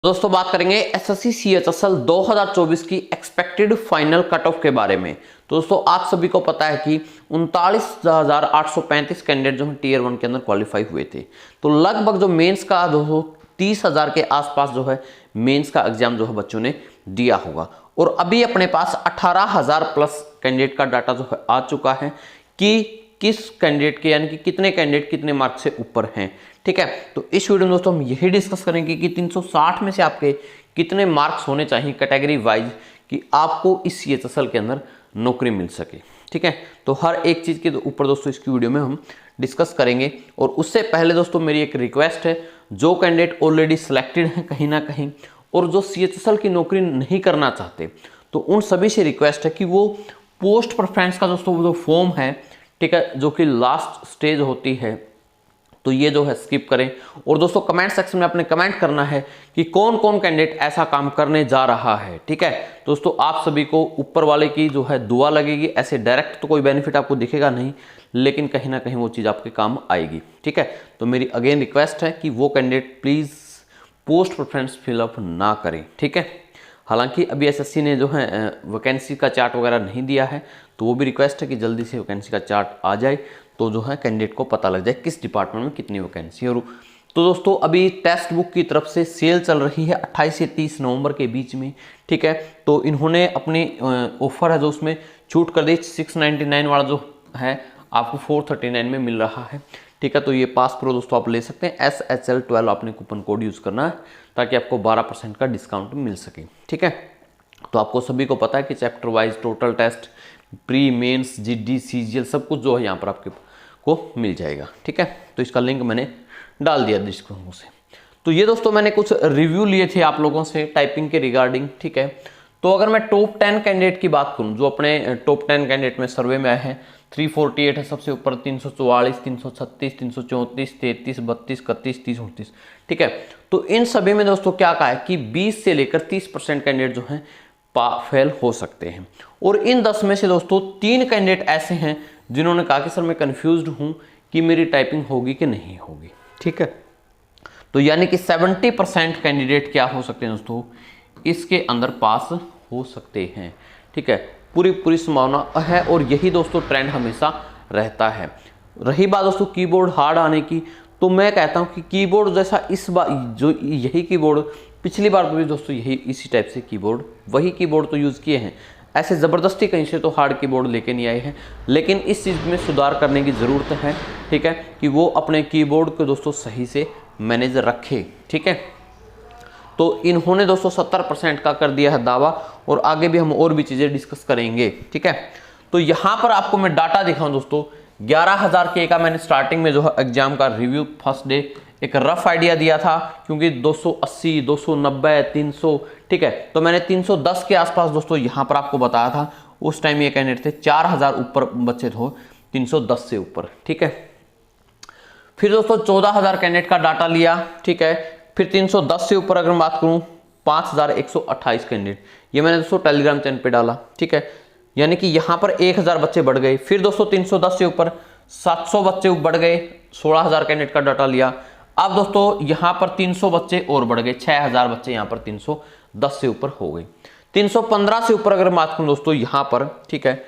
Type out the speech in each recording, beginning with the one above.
दोस्तों बात करेंगे एसएससी सीएचएसएल 2024 की एक्सपेक्टेड फाइनल कट ऑफ के बारे में। तो दोस्तों आप सभी को पता है कि 39,835 कैंडिडेट जो है टीयर 1 के अंदर क्वालिफाई हुए थे। तो लगभग जो मेंस का 30,000 के आसपास जो है मेंस का एग्जाम जो है बच्चों ने दिया होगा। और अभी अपने पास 18,000 प्लस कैंडिडेट का डाटा जो है आ चुका है कि किस कैंडिडेट के यानी कि कितने कैंडिडेट कितने मार्क्स से ऊपर हैं। ठीक है, तो इस वीडियो में दोस्तों हम यही डिस्कस करेंगे कि 360 में से आपके कितने मार्क्स होने चाहिए कैटेगरी वाइज कि आपको इस सीएचएसएल के अंदर नौकरी मिल सके। ठीक है, तो हर एक चीज़ के ऊपर दोस्तों इसकी वीडियो में हम डिस्कस करेंगे। और उससे पहले दोस्तों मेरी एक रिक्वेस्ट है, जो कैंडिडेट ऑलरेडी सिलेक्टेड हैं कहीं ना कहीं और जो सीएचएसएल की नौकरी नहीं करना चाहते, तो उन सभी से रिक्वेस्ट है कि वो पोस्ट प्रेफरेंस का दोस्तों जो फॉर्म है, ठीक है, जो कि लास्ट स्टेज होती है, तो ये जो है स्किप करें। और दोस्तों कमेंट सेक्शन में आपने कमेंट करना है कि कौन कौन कैंडिडेट ऐसा काम करने जा रहा है। ठीक है दोस्तों, आप सभी को ऊपर वाले की जो है दुआ लगेगी। ऐसे डायरेक्ट तो कोई बेनिफिट आपको दिखेगा नहीं, लेकिन कहीं ना कहीं वो चीज़ आपके काम आएगी। ठीक है, तो मेरी अगेन रिक्वेस्ट है कि वो candidate please post preference fill up ना करें। ठीक है, हालांकि अभी एसएससी ने जो है वैकेंसी का चार्ट वगैरह नहीं दिया है, तो वो भी रिक्वेस्ट है कि जल्दी से वैकेंसी का चार्ट आ जाए, तो जो है कैंडिडेट को पता लग जाए किस डिपार्टमेंट में कितनी वैकेंसी है। और तो दोस्तों अभी टेक्स्ट बुक की तरफ से सेल चल रही है 28 से 30 नवंबर के बीच में। ठीक है, तो इन्होंने अपनी ऑफर है जो उसमें छूट कर दी। 699 वाला जो है आपको 439 में मिल रहा है। ठीक है, तो ये पास प्रो दोस्तों आप ले सकते हैं। SHL12 आपने कूपन कोड यूज़ करना है ताकि आपको 12% का डिस्काउंट मिल सके। ठीक है, तो आपको सभी को पता है कि chapter wise total test, pre mains, GD, CGL सब कुछ जो है यहाँ पर आपके को मिल जाएगा। ठीक है, तो इसका लिंक मैंने डाल दिया डिस्क्रिप्शन से। तो ये दोस्तों मैंने कुछ रिव्यू लिए थे आप लोगों से टाइपिंग के रिगार्डिंग। ठीक है, तो अगर मैं टॉप 10 कैंडिडेट की बात करूं जो अपने टॉप 10 कैंडिडेट में सर्वे में आए हैं, 348 है सबसे ऊपर, 344, 336, 334, 33, 32, 31, 30, 29। ठीक है, तो इन सभी में दोस्तों क्या कहा है कि 20 से लेकर 30% कैंडिडेट जो हैं फेल हो सकते हैं। और इन 10 में से दोस्तों 3 कैंडिडेट ऐसे हैं जिन्होंने कहा कि सर मैं कंफ्यूज्ड हूं कि मेरी टाइपिंग होगी कि नहीं होगी। ठीक है, तो यानी कि 70% कैंडिडेट क्या हो सकते हैं दोस्तों, इसके अंदर पास हो सकते हैं। ठीक है, पूरी संभावना है और यही दोस्तों ट्रेंड हमेशा रहता है। रही बात दोस्तों कीबोर्ड हार्ड आने की, तो मैं कहता हूं कि कीबोर्ड जैसा इस बार जो यही कीबोर्ड पिछली बार भी दोस्तों यही इसी टाइप से कीबोर्ड वही कीबोर्ड तो यूज़ किए हैं, ऐसे ज़बरदस्ती कहीं से तो हार्ड कीबोर्ड लेके नहीं आए हैं। लेकिन इस चीज़ में सुधार करने की ज़रूरत है। ठीक है, कि वो अपने कीबोर्ड को दोस्तों सही से मैनेज रखे। ठीक है, तो इन्होंने दोस्तों 70% का कर दिया है दावा, और आगे भी हम और भी चीज़ें डिस्कस करेंगे। ठीक है, तो यहाँ पर आपको मैं डाटा दिखाऊं दोस्तों, 11,000 के का मैंने स्टार्टिंग में जो है एग्जाम का रिव्यू फर्स्ट डे एक रफ आइडिया दिया था, क्योंकि 280, 290, 300, ठीक है, तो मैंने 310 के आसपास दोस्तों यहाँ पर आपको बताया था। उस टाइम ये कैंडिडेट थे 4,000 ऊपर बच्चे थे 310 से ऊपर। ठीक है, फिर दोस्तों 14,000 कैंडिडेट का डाटा लिया। ठीक है, फिर 310 से ऊपर अगर मैं बात करूँ 5,128 कैंडिडेट, ये मैंने दोस्तों टेलीग्राम चैनल पे डाला। ठीक है, यानी कि यहाँ पर 1,000 बच्चे बढ़ गए। फिर दोस्तों 310 से ऊपर 700 बच्चे बढ़ गए, 16,000 कैंडिडेट का डाटा लिया। अब दोस्तों यहाँ पर 300 बच्चे और बढ़ गए, 6,000 बच्चे यहाँ पर 310 से ऊपर हो गए। 315 से ऊपर अगर बात करूँ दोस्तों यहाँ पर, ठीक है,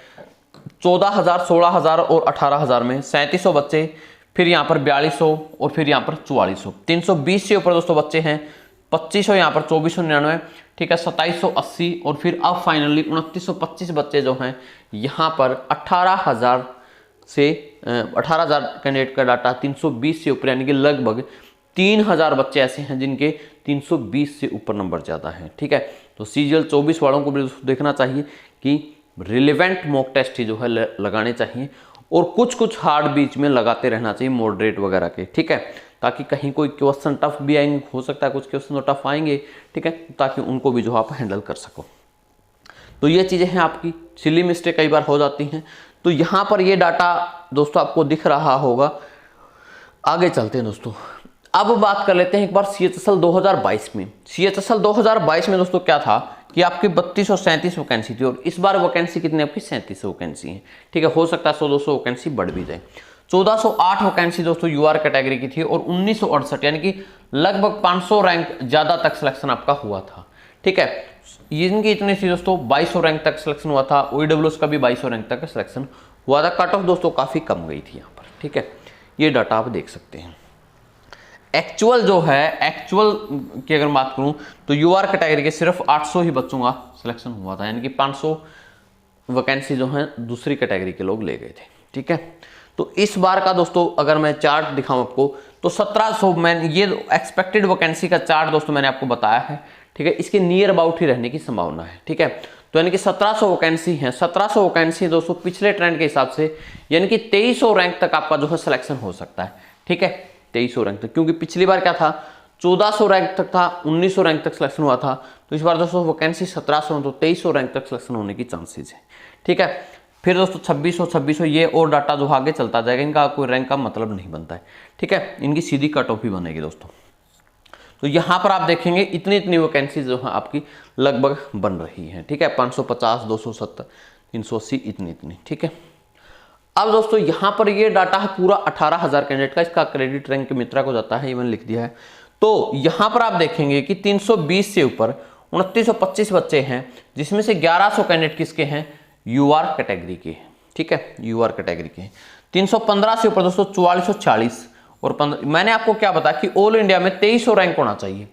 14,000, 16,000 और 18,000 में 3700 बच्चे, फिर यहाँ पर 4200 और फिर यहाँ पर 4400। 320 से ऊपर दोस्तों बच्चे हैं 2500, यहाँ पर 2499, ठीक है, 2780 और फिर अब फाइनली 2925 बच्चे जो हैं यहाँ पर 18,000 से 18,000 कैंडिडेट का डाटा 320 से ऊपर, यानी कि लगभग 3,000 बच्चे ऐसे हैं जिनके 320 से ऊपर नंबर ज़्यादा हैं। ठीक है, तो सीजीएल 24 वालों को भी देखना चाहिए कि रिलेवेंट मॉक टेस्ट ही जो है लगाने चाहिए, और कुछ हार्ड बीच में लगाते रहना चाहिए मॉडरेट वगैरह के। ठीक है, ताकि कहीं कोई क्वेश्चन टफ भी आएंगे, हो सकता है कुछ क्वेश्चन तो टफ आएंगे। ठीक है, ताकि उनको भी जो आप हैंडल कर सको। तो ये चीज़ें हैं, आपकी सिली मिस्टेक कई बार हो जाती हैं। तो यहाँ पर ये डाटा दोस्तों आपको दिख रहा होगा। आगे चलते हैं दोस्तों, अब बात कर लेते हैं एक बार सीएचएसएल 2022 में। सीएचएसएल 2022 में दोस्तों क्या था कि आपकी 32 और 37 वैकेंसी थी, और इस बार वैकेंसी कितनी आपकी 37 वैकेंसी है। ठीक है, हो सकता है 100-200 वैकेंसी बढ़ भी जाए। 1408 वैकेंसी दोस्तों यूआर कैटेगरी की थी और 1968 यानी कि लगभग 500 रैंक ज्यादा तक सिलेक्शन आपका हुआ था। ठीक है, इनकी इतनी सी दोस्तों 2200 रैंक तक सिलेक्शन हुआ था। OEWS का भी 2200 रैंक तक सिलेक्शन हुआ था। कट ऑफ दोस्तों काफी कम गई थी यहाँ पर। ठीक है, ये डाटा आप देख सकते हैं। एक्चुअल जो है, एक्चुअल की अगर बात करूं तो यूआर कैटेगरी के सिर्फ 800 ही बच्चों का सिलेक्शन हुआ था, यानी कि 500 वैकेंसी जो है दूसरी कैटेगरी के लोग ले गए थे। ठीक है, तो इस बार का दोस्तों अगर मैं चार्ट दिखाऊं आपको तो 1700, मैं ये एक्सपेक्टेड वैकेंसी का चार्ट दोस्तों मैंने आपको बताया है। ठीक है, इसके नियर अबाउट ही रहने की संभावना है। ठीक है, तो यानी कि 1700 वैकेंसी है। 1700 वैकेंसी दोस्तों पिछले ट्रेंड के हिसाब से यानी कि 2300 रैंक तक आपका जो है सिलेक्शन हो सकता है। ठीक है, 2300 रैंक तक, क्योंकि पिछली बार क्या था 1400 रैंक तक था, 1900 रैंक तक सिलेक्शन हुआ था। तो इस बार दोस्तों वैकेंसी 1700 तो 2300 रैंक तक सिलेक्शन होने की चांसेस है। ठीक है, फिर दोस्तों 2600 ये और डाटा जो आगे चलता जाएगा, इनका कोई रैंक का मतलब नहीं बनता है। ठीक है, इनकी सीधी कट ऑफ ही बनेगी दोस्तों। तो यहां पर आप देखेंगे इतनी वैकेंसी जो है आपकी लगभग बन रही है। ठीक है, 550, 270, 380 इतनी। ठीक है, अब दोस्तों यहां पर ये डाटा है पूरा 18,000 कैंडिडेट का, इसका क्रेडिट रैंक के मित्रा को जाता है, ये मैंने लिख दिया है। तो यहां पर आप देखेंगे कि 320 से ऊपर 2925 बच्चे हैं, जिसमें से 1100 कैंडिडेट किसके हैं, यूआर कैटेगरी के। ठीक है, यूआर कैटेगरी के। 315 से ऊपर दोस्तों 4440 और 15, मैंने आपको क्या बताया कि ऑल इंडिया में 2300 रैंक होना चाहिए।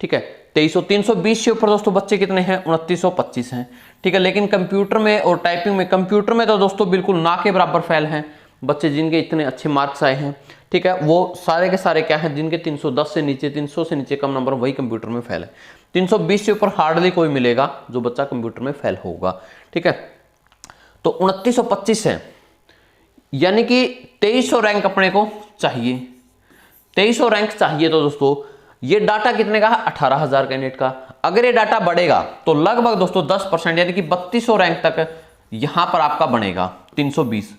ठीक है, 2300। 320 से ऊपर दोस्तों बच्चे कितने हैं, 2925 हैं। ठीक है, लेकिन कंप्यूटर में और टाइपिंग में, कंप्यूटर में तो दोस्तों बिल्कुल ना के बराबर फेल हैं बच्चे, जिनके इतने अच्छे मार्क्स आए हैं। ठीक है, वो सारे के सारे क्या है, जिनके 310 से नीचे, 300 से नीचे कम नंबर, वही कंप्यूटर में फेल है। 320 से ऊपर हार्डली कोई मिलेगा जो बच्चा कंप्यूटर में फेल होगा। ठीक है, तो 2925 है, यानी कि 2300 रैंक अपने को चाहिए। 2300 रैंक चाहिए। तो दोस्तों ये डाटा कितने का है, 18,000 कैंडिडेट का। अगर ये डाटा बढ़ेगा तो लगभग दोस्तों 10% यानी कि 3200 रैंक तक यहां पर आपका बनेगा 320।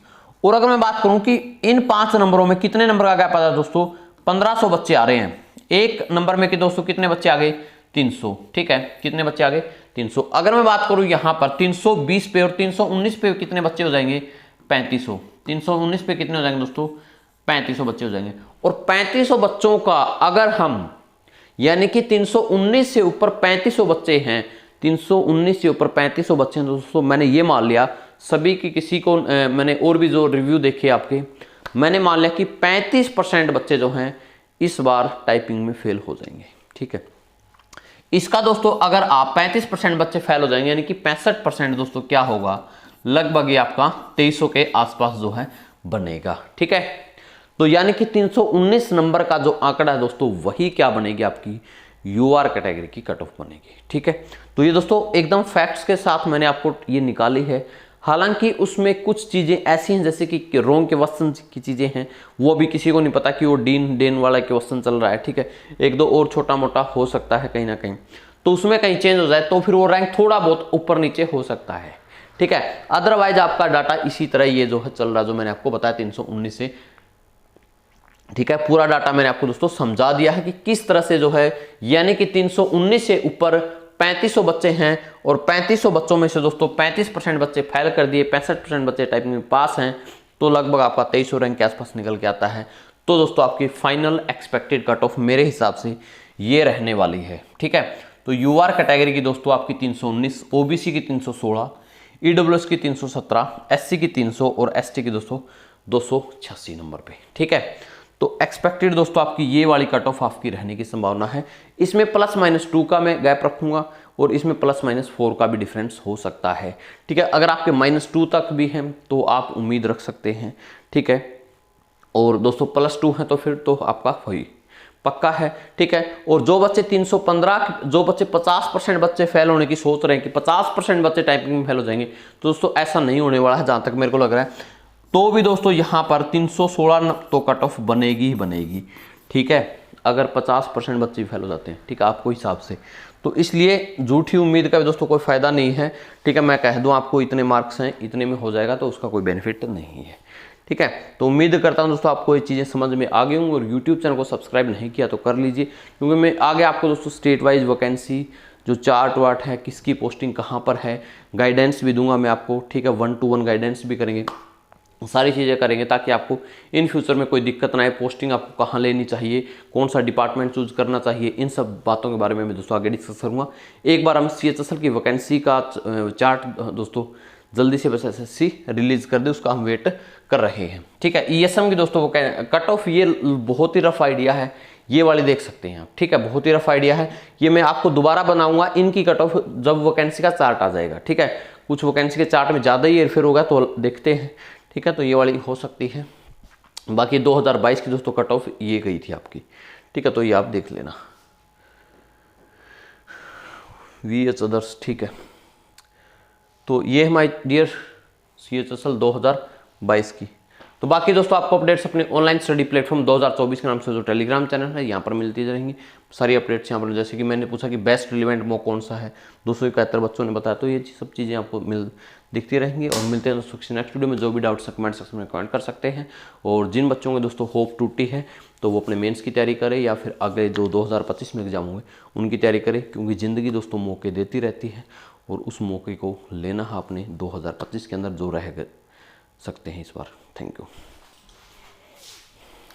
और अगर मैं बात करूं कि इन 5 नंबरों में कितने नंबर का गैप आता है दोस्तों, 1500 बच्चे आ रहे हैं एक नंबर में कि दोस्तों कितने बच्चे आ गए, 300। ठीक है, कितने बच्चे आ गए, 300। अगर मैं बात करूं यहां पर 320 पे और 319 पे कितने बच्चे हो जाएंगे, 3500। 319 पे कितने हो जाएंगे दोस्तों, 3500 बच्चे हो जाएंगे। और 3500 बच्चों का अगर हम, यानी कि 319 से ऊपर 3500 बच्चे हैं, 319 से ऊपर 3500 बच्चे हैं दोस्तों, मैंने ये मान लिया सभी की, किसी को मैंने और भी जो रिव्यू देखे आपके, मैंने मान लिया कि 35% बच्चे जो हैं इस बार टाइपिंग में फेल हो जाएंगे। ठीक है, इसका दोस्तों अगर आप 35% बच्चे फेल हो जाएंगे, यानी कि 65% दोस्तों क्या होगा, लगभग ये आपका 2300 के आसपास जो है बनेगा। ठीक है, तो यानी कि 319 नंबर का जो आंकड़ा है दोस्तों, वही क्या बनेगी, आपकी यूआर कैटेगरी की कट ऑफ बनेगी। ठीक है, तो ये दोस्तों एकदम फैक्ट्स के साथ मैंने आपको ये निकाली है। हालांकि उसमें कुछ चीजें ऐसी हैं जैसे कि रोम के क्वेश्चन की चीजें हैं, वो भी किसी को नहीं पता कि वो डेन वाला क्वेश्चन चल रहा है। ठीक है, एक दो और छोटा मोटा हो सकता है कहीं ना कहीं, तो उसमें कहीं चेंज हो जाए तो फिर वो रैंक थोड़ा बहुत ऊपर नीचे हो सकता है। ठीक है, अदरवाइज आपका डाटा इसी तरह ये जो है चल रहा, जो मैंने आपको बताया 319 से। ठीक है, पूरा डाटा मैंने आपको दोस्तों समझा दिया है कि किस तरह से जो है, यानी कि 319 से ऊपर 3500 बच्चे हैं और 3500 बच्चों में से दोस्तों 35% बच्चे फेल कर दिए, 65% बच्चे टाइपिंग में पास हैं, तो लगभग आपका 2300 रैंक के आसपास निकल के आता है। तो दोस्तों आपकी फाइनल एक्सपेक्टेड कट ऑफ मेरे हिसाब से ये रहने वाली है। ठीक है, तो यूआर कैटेगरी की दोस्तों आपकी 319, ओबीसी की 316, ईडब्ल्यूएस की 317, एससी की 300 और एसटी की दोस्तों 286 नंबर पे। ठीक है, तो एक्सपेक्टेड दोस्तों आपकी ये वाली कट ऑफ आपकी रहने की संभावना है। इसमें +-2 का मैं गैप रखूंगा और इसमें +-4 का भी डिफरेंस हो सकता है। ठीक है, अगर आपके -2 तक भी हैं तो आप उम्मीद रख सकते हैं। ठीक है, और दोस्तों +2 है तो फिर तो आपका वही पक्का है। ठीक है, और जो बच्चे 315, जो बच्चे 50% बच्चे फेल होने की सोच रहे हैं कि 50% बच्चे टाइपिंग में फेल हो जाएंगे, तो दोस्तों ऐसा नहीं होने वाला है जहां तक मेरे को लग रहा है। तो भी दोस्तों यहाँ पर 316 तो कट ऑफ बनेगी ही बनेगी। ठीक है, अगर 50% बच्चे फेल हो जाते हैं, ठीक है, आपको हिसाब से, तो इसलिए झूठी उम्मीद का भी दोस्तों कोई फायदा नहीं है। ठीक है, मैं कह दूं आपको इतने मार्क्स हैं, इतने में हो जाएगा, तो उसका कोई बेनिफिट नहीं है। ठीक है, तो उम्मीद करता हूं दोस्तों आपको ये चीज़ें समझ में आ गई होंगी, और यूट्यूब चैनल को सब्सक्राइब नहीं किया तो कर लीजिए, क्योंकि मैं आगे आपको दोस्तों स्टेट वाइज वैकेंसी जो चार्ट वार्ट है, किसकी पोस्टिंग कहाँ पर है, गाइडेंस भी दूंगा मैं आपको। ठीक है, 1-to-1 गाइडेंस भी करेंगे, सारी चीज़ें करेंगे ताकि आपको इन फ्यूचर में कोई दिक्कत ना आए। पोस्टिंग आपको कहाँ लेनी चाहिए, कौन सा डिपार्टमेंट चूज करना चाहिए, इन सब बातों के बारे में मैं दोस्तों आगे डिस्कस करूँगा। एक बार हम CHSL की वैकेंसी का चार्ट दोस्तों जल्दी से बस SSC रिलीज कर दे, उसका हम वेट कर रहे हैं। ठीक है, ESM की दोस्तों वो कट ऑफ ये बहुत ही रफ आइडिया है, ये वाली देख सकते हैं आप। ठीक है, बहुत ही रफ आइडिया है, ये मैं आपको दोबारा बनाऊंगा इनकी कट ऑफ जब वैकेंसी का चार्ट आ जाएगा। ठीक है, कुछ वैकेंसी के चार्ट में ज़्यादा ही हेरफेर होगा तो देखते हैं। ठीक है, तो ये वाली हो सकती है। बाकी 2022 की दोस्तों कट ऑफ ये गई थी आपकी। ठीक है, तो ये आप देख लेना VH अदर्स। ठीक है, तो ये है माय डियर CHSL 2022 की। तो बाकी दोस्तों आपको अपडेट्स अपने ऑनलाइन स्टडी प्लेटफॉर्म 2024 के नाम से जो टेलीग्राम चैनल है यहाँ पर मिलती रहेंगी सारी अपडेट्स यहाँ पर। जैसे कि मैंने पूछा कि बेस्ट रिलेवेंट मॉक कौन सा है, 271 बच्चों ने बताया, तो ये सब चीज़ें आपको दिखती रहेंगी। और मिलते हैं दोस्तों नेक्स्ट वीडियो में। जो भी डाउट्स कमेंट सेक्शन में कमेंट कर सकते हैं। और जिन बच्चों के दोस्तों होप टूटी है तो वो अपने मेंस की तैयारी करें या फिर अगले जो 2025 में एग्जाम होंगे उनकी तैयारी करें, क्योंकि ज़िंदगी दोस्तों मौके देती रहती है और उस मौके को लेना है आपने 2025 के अंदर जो रह सकते हैं इस बार। Thank you.